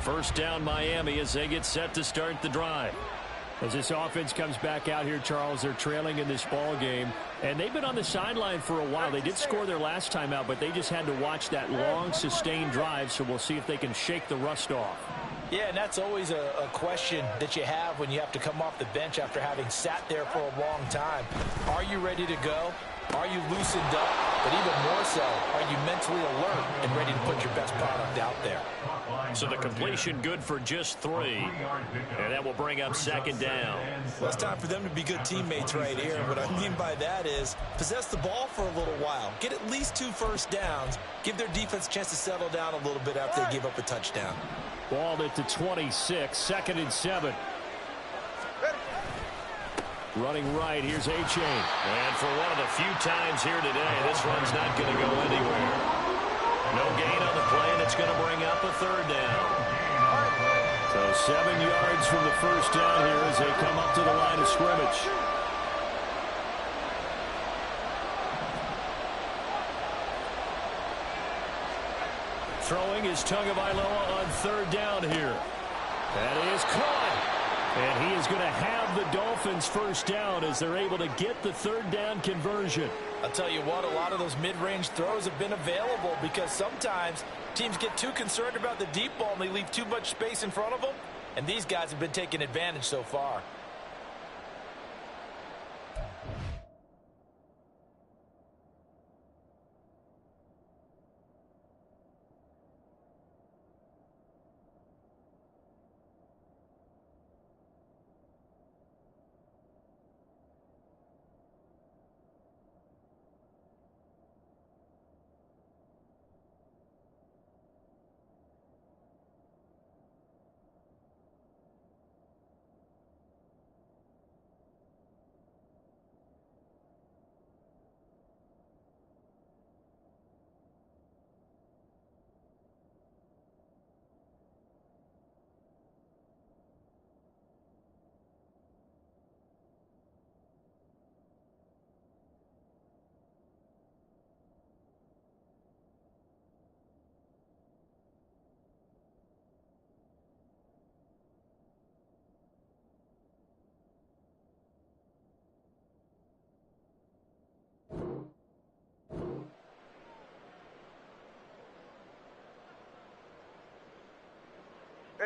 First down Miami as they get set to start the drive. As this offense comes back out here, Charles, they're trailing in this ball game, and they've been on the sideline for a while. They did score their last time out, but they just had to watch that long, sustained drive, so we'll see if they can shake the rust off. Yeah, and that's always a question that you have when you have to come off the bench after having sat there for a long time. Are you ready to go? Are you loosened up? But even more so, are you mentally alert and ready to put your best product out there? So the completion good for just 3. And that will bring up second down. Well, it's time for them to be good teammates right here. And what I mean by that is possess the ball for a little while. Get at least 2 first downs. Give their defense a chance to settle down a little bit after they give up a touchdown. Ball at the 26, 2nd and 7. Running right, here's A-Chain. And for one of the few times here today, this run's not going to go anywhere. No gain on the play, and it's going to bring up a 3rd down. So 7 yards from the first down here as they come up to the line of scrimmage. Throwing is Tagovailoa on 3rd down here. That is caught. And he is going to have the Dolphins first down as they're able to get the 3rd down conversion. I'll tell you what, a lot of those mid-range throws have been available because sometimes teams get too concerned about the deep ball and they leave too much space in front of them. And these guys have been taking advantage so far.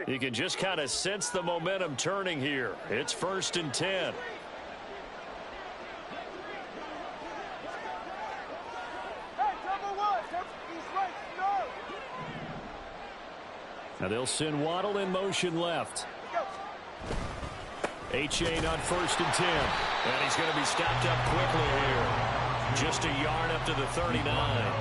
You can just kind of sense the momentum turning here. It's 1st and 10. Now they'll send Waddle in motion left. A-Chain on 1st and 10. And he's going to be stopped up quickly here. Just a yard up to the 39.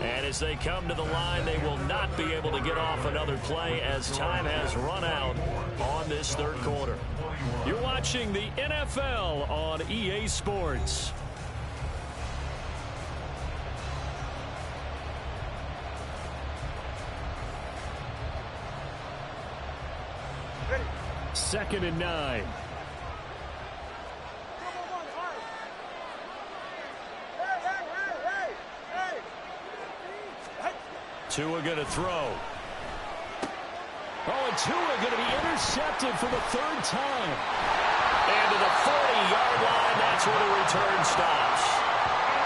And as they come to the line, they will not be able to get off another play as time has run out on this 3rd quarter. You're watching the NFL on EA Sports. Second and 9. Tua going to throw. Oh, and Tua going to be intercepted for the 3rd time. And to the 40-yard line, that's where the return stops.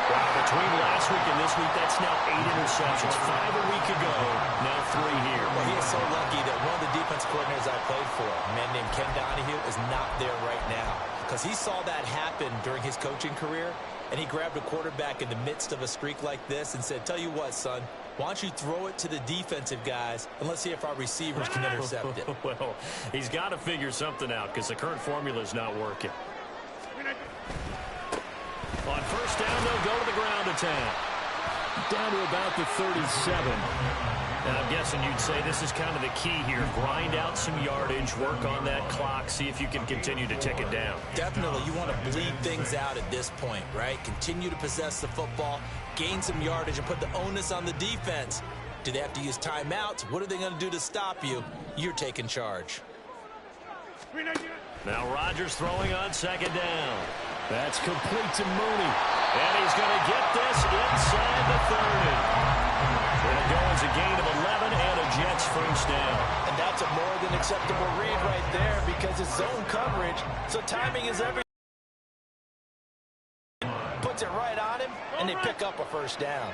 Wow, between last week and this week, that's now 8 interceptions. 5 a week ago, now 3 here. Well, he is so lucky that one of the defense coordinators I played for, a man named Ken Donahue, is not there right now. Because he saw that happen during his coaching career, and he grabbed a quarterback in the midst of a streak like this and said, tell you what, son, why don't you throw it to the defensive guys, and let's see if our receivers can intercept it. Well, he's got to figure something out because the current formula is not working. On first down, they'll go to the ground attack. Down to about the 37. And I'm guessing you'd say this is kind of the key here. Grind out some yardage, work on that clock, see if you can continue to tick it down. Definitely. You want to bleed things out at this point, right? Continue to possess the football, gain some yardage, and put the onus on the defense Do they have to use timeouts? What are they going to do to stop you? You're taking charge. Now Rodgers throwing on second down. That's complete to Mooney. And he's going to get this inside the 30. It'll go as a gain of 11 and a Jets first down. And that's a more than acceptable read right there because it's zone coverage, so timing is everything. Puts it right on him, and they pick up a first down.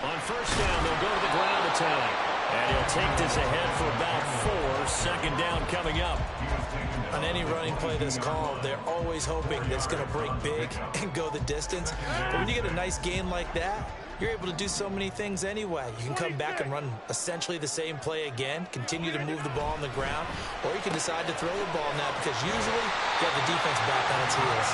On first down, they'll go to the ground attack. And he'll take this ahead for about 4. Second down coming up. On any running play that's called, they're always hoping that it's going to break big and go the distance. But when you get a nice gain like that, you're able to do so many things anyway. You can come back and run essentially the same play again, continue to move the ball on the ground, or you can decide to throw the ball now because usually you have the defense back on its heels.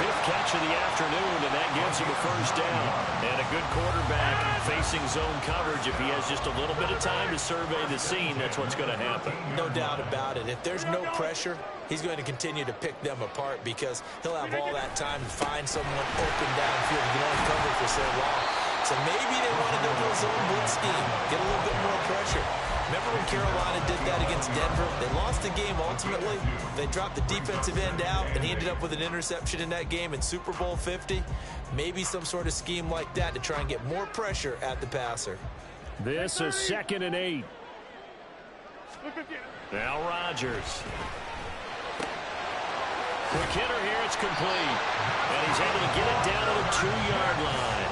5th catch of the afternoon, and that gives him a first down. And a good quarterback facing zone coverage. If he has just a little bit of time to survey the scene, that's what's going to happen. No doubt about it. If there's no pressure, he's going to continue to pick them apart because he'll have all that time to find someone open downfield. You can only cover for so long. So maybe they want to go to a zone blitz scheme, get a little bit more pressure. Remember when Carolina did that against Denver? They lost the game ultimately. They dropped the defensive end out, and he ended up with an interception in that game in Super Bowl 50. Maybe some sort of scheme like that to try and get more pressure at the passer. This is 2nd and 8. Now Rodgers. Quick hitter here, it's complete. And he's able to get it down to the 2-yard line.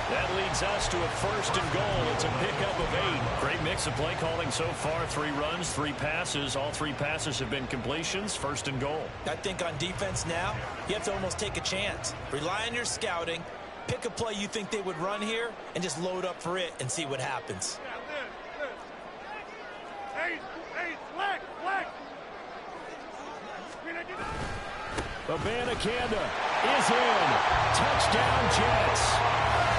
That leads us to a first and goal. It's a pickup of 8. Great mix of play calling so far. 3 runs, 3 passes. All 3 passes have been completions. First and goal. I think on defense now, you have to almost take a chance. Rely on your scouting. Pick a play you think they would run here and just load up for it and see what happens. Abanikanda is in. Touchdown, Jets.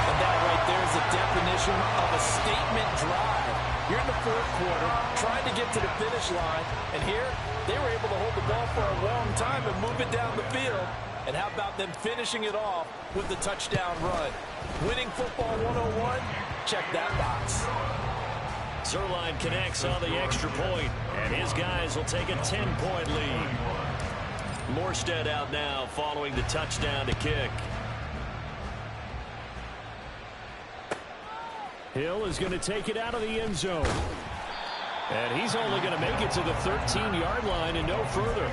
And that right there is the definition of a statement drive. You're in the 4th quarter, trying to get to the finish line, and here they were able to hold the ball for a long time and move it down the field. And how about them finishing it off with the touchdown run? Winning football 101, check that box. Zuerlein connects on the extra point, and his guys will take a 10-point lead. Morstead out now following the touchdown to kick. Hill is going to take it out of the end zone. And he's only going to make it to the 13-yard line and no further.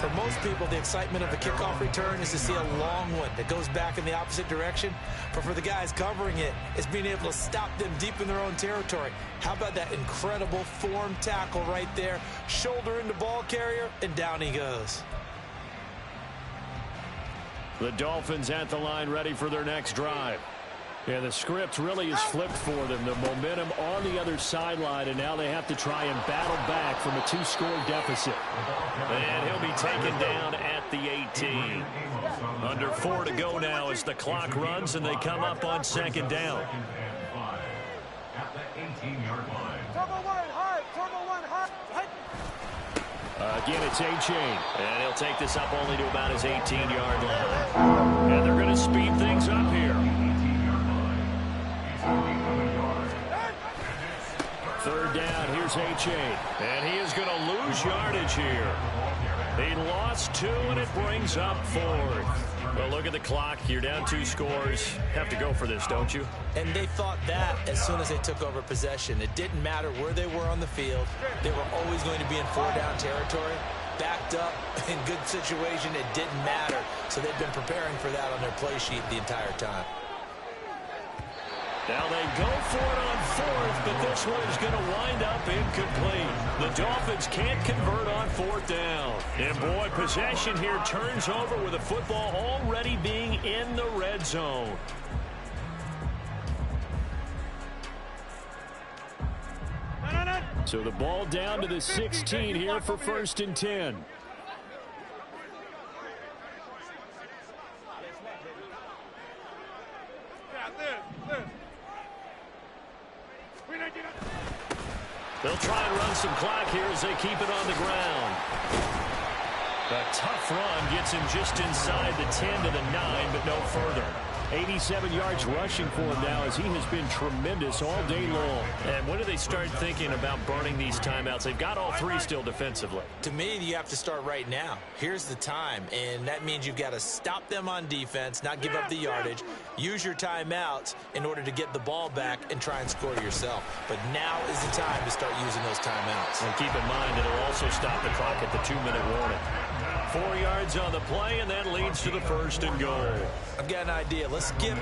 For most people, the excitement of a kickoff return is to see a long one that goes back in the opposite direction. But for the guys covering it, it's being able to stop them deep in their own territory. How about that incredible form tackle right there? Shoulder into ball carrier, and down he goes. The Dolphins at the line ready for their next drive. Yeah, the script really is flipped for them. The momentum on the other sideline, and now they have to try and battle back from a 2-score deficit. And he'll be taken down at the 18. Under 4 to go now as the clock runs, and they come up on second down. Again, it's A-Chain. And he'll take this up only to about his 18-yard line. And they're going to speed things up here. 3rd down, here's A-Chain. And he is going to lose yardage here. He lost 2, and it brings up 4th. Well, look at the clock. You're down 2 scores. Have to go for this, don't you? And they thought that as soon as they took over possession. It didn't matter where they were on the field. They were always going to be in 4-down territory. Backed up, in good situation, it didn't matter. So they've been preparing for that on their play sheet the entire time. Now they go for it on 4th, but this one is going to wind up incomplete. The Dolphins can't convert on 4th down. And boy, possession here turns over with the football already being in the red zone. So the ball down to the 16 here for 1st and 10. They'll try and run some clock here as they keep it on the ground. A tough run gets him just inside the 10 to the 9, but no further. 87 yards rushing for him now as he has been tremendous all day long. And when do they start thinking about burning these timeouts? They've got all three still defensively. To me, you have to start right now. Here's the time, and that means you've got to stop them on defense, not give up the yardage, use your timeouts in order to get the ball back and try and score yourself. But now is the time to start using those timeouts. And keep in mind, it'll also stop the clock at the 2-minute warning. 4 yards on the play, and that leads to the 1st and goal. I've got an idea. Let's skip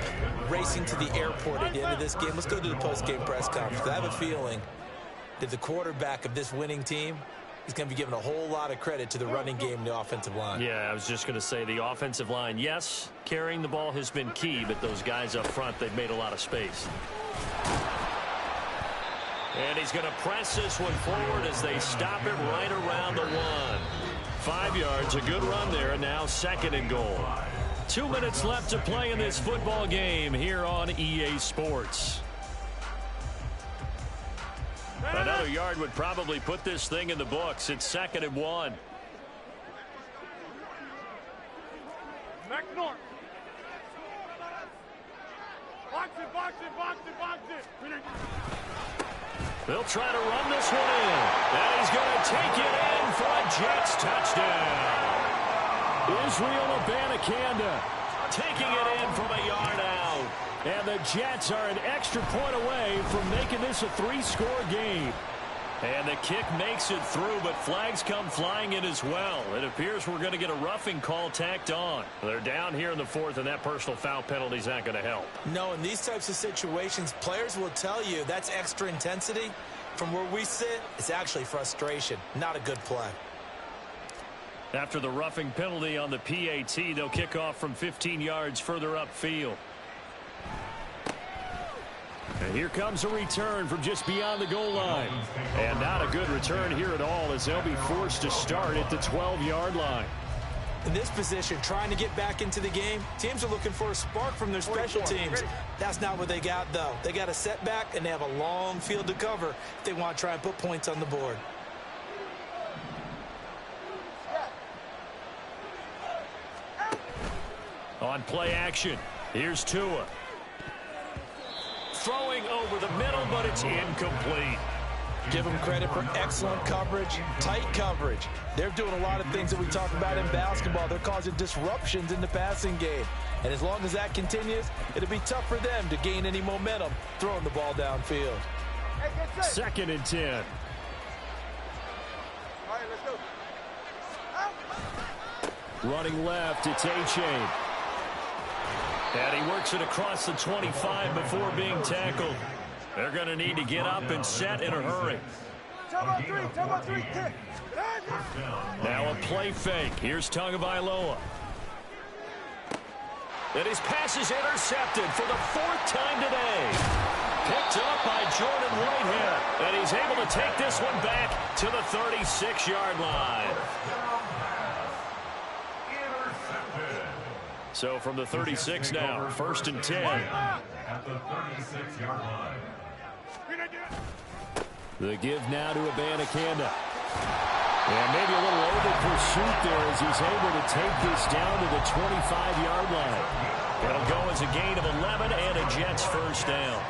racing to the airport at the end of this game. Let's go to the post-game press conference. I have a feeling that the quarterback of this winning team is going to be given a whole lot of credit to the running game and the offensive line. Yeah, I was just going to say the offensive line, yes, carrying the ball has been key, but those guys up front, they've made a lot of space. And he's going to press this one forward as they stop it right around the 1. 5 yards, a good run there, and now 2nd and goal. 2 minutes left to play in this football game here on EA Sports. Another yard would probably put this thing in the books. It's 2nd and 1. Back north. Box it, box it, box it, box it. They'll try to run this one in. And he's going to take it in for a Jets touchdown. Israel Abanikanda taking it in from a yard out. And the Jets are an extra point away from making this a 3-score game. And the kick makes it through, but flags come flying in as well. It appears we're going to get a roughing call tacked on. They're down here in the 4th, and that personal foul penalty is not going to help. No, in these types of situations, players will tell you that's extra intensity. From where we sit, it's actually frustration. Not a good play. After the roughing penalty on the PAT, they'll kick off from 15 yards further upfield. And here comes a return from just beyond the goal line. And not a good return here at all as they'll be forced to start at the 12-yard line. In this position, trying to get back into the game, teams are looking for a spark from their special teams. That's not what they got, though. They got a setback, and they have a long field to cover if they want to try and put points on the board. On play action, here's Tua. Throwing over the middle, but it's incomplete. Give them credit for excellent coverage, tight coverage. They're doing a lot of things that we talk about in basketball. They're causing disruptions in the passing game. And as long as that continues, it'll be tough for them to gain any momentum throwing the ball downfield. 2nd and 10. All right, let's go. Running left, it's A-Chain. And he works it across the 25 before being tackled. They're going to need to get up and set in a hurry. Time three, kick. Now a play fake. Here's Tagovailoa. And his pass is intercepted for the 4th time today. Picked up by Jordan Whitehead. And he's able to take this one back to the 36-yard line. So from the 36 now, 1st and 10. At the 36-yard line. The give now to Abanikanda. And maybe a little over pursuit there as he's able to take this down to the 25-yard line. It'll go as a gain of 11 and a Jets 1st down.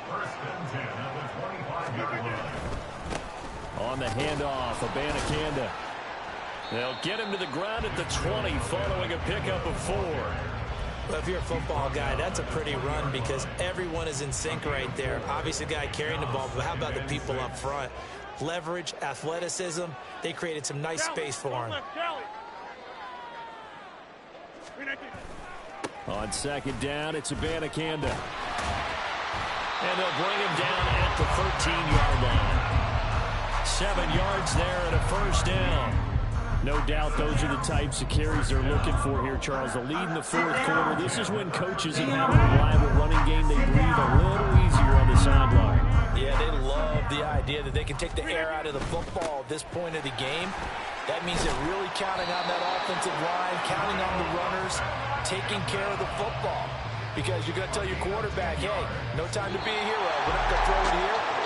First and 10 at the 25-yard line. On the handoff, Abanikanda. They'll get him to the ground at the 20 following a pickup of 4. Well, if you're a football guy, that's a pretty run because everyone is in sync right there. Obviously, the guy carrying the ball, but how about the people up front? Leverage, athleticism, they created some nice space for him. On 2nd down, it's Abanikanda. And they'll bring him down at the 13-yard line. 7 yards there and a 1st down. No doubt those are the types of carries they're looking for here, Charles. The lead in the 4th quarter. This is when coaches that have a reliable running game, they breathe a little easier on the sideline. Yeah, they love the idea that they can take the air out of the football at this point of the game. That means they're really counting on that offensive line, counting on the runners, taking care of the football. Because you're going to tell your quarterback, hey, no time to be a hero. We're not going to throw it here.